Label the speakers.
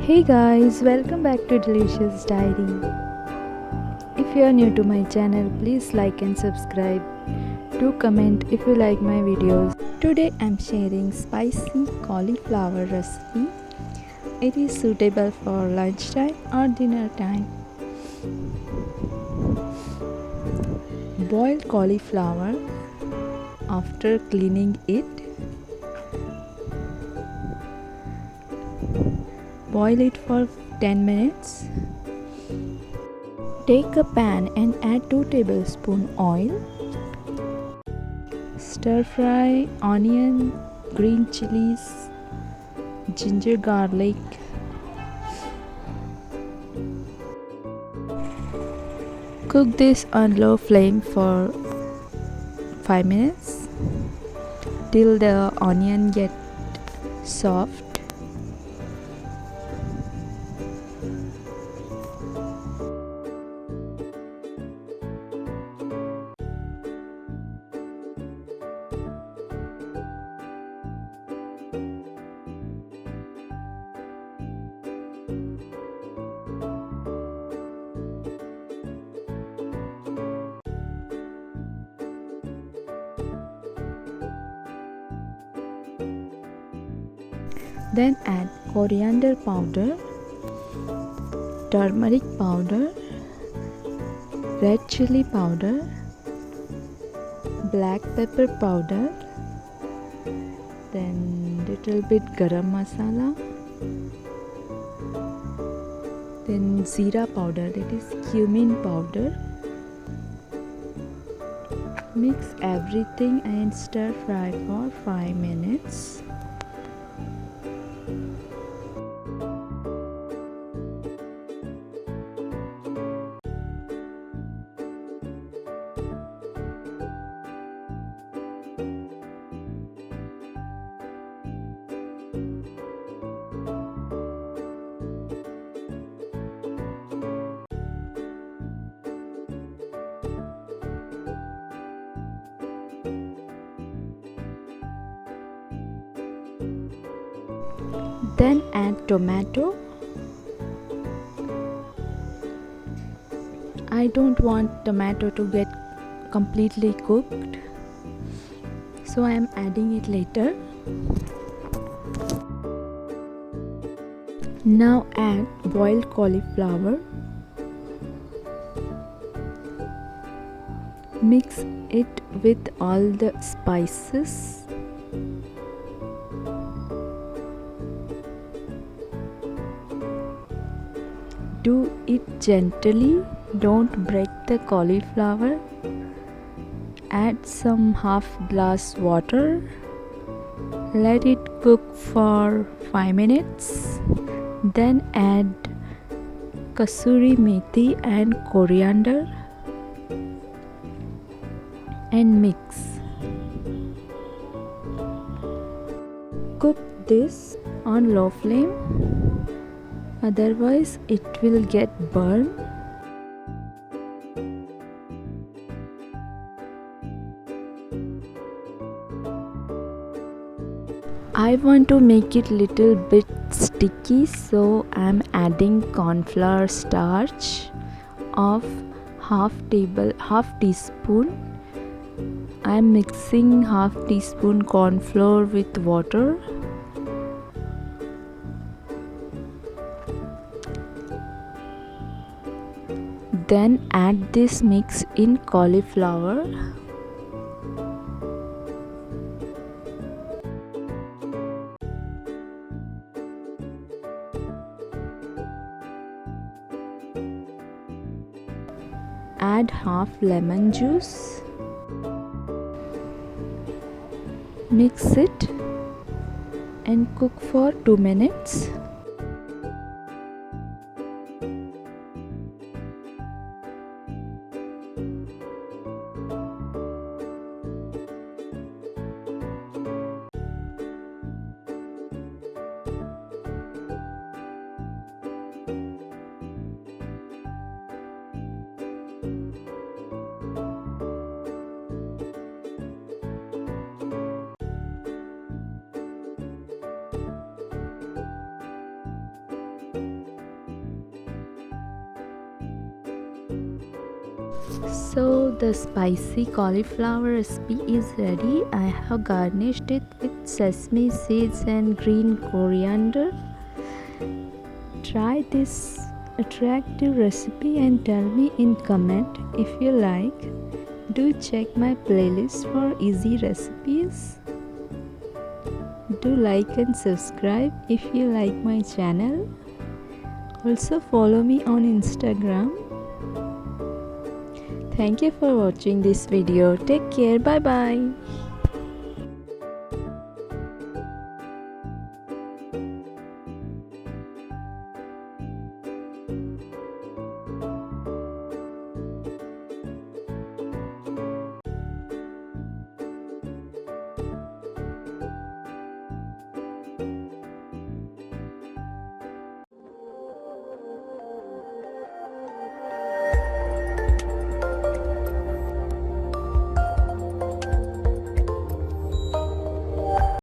Speaker 1: Hey guys, welcome back to Delicious Diary. If you are new to my channel, please like and subscribe. Do comment if you like my videos. Today I'm sharing spicy cauliflower recipe. It is suitable for lunchtime or dinner time. Boil cauliflower. After cleaning it, boil it for 10 minutes. Take a pan and add 2 tablespoons oil. Stir fry onion, green chilies, ginger garlic. Cook this on low flame for 5 minutes till the onion get soft. Then add coriander powder, turmeric powder, red chilli powder, black pepper powder, then little bit garam masala, then zira powder, that is cumin powder. Mix everything and stir fry for 5 minutes. Then add tomato. I don't want tomato to get completely cooked, so I am adding it later. Now add boiled cauliflower. Mix it with all the spices. Do it gently, don't break the cauliflower. Add some half glass water. Let it cook for 5 minutes. Then add Kasuri Methi and Coriander and mix. Cook this on low flame, otherwise it will get burned. I want to make it little bit sticky, so I'm adding cornflour starch of half teaspoon. I'm mixing half teaspoon cornflour with water. Then add this mix in cauliflower. Add half lemon juice. Mix it and cook for 2 minutes. So the spicy cauliflower recipe is ready. I have garnished it with sesame seeds and green coriander. Try this attractive recipe and tell me in comment if you like. Do check my playlist for easy recipes. Do like and subscribe if you like my channel. Also follow me on Instagram. Thank you for watching this video. Take care. Bye bye.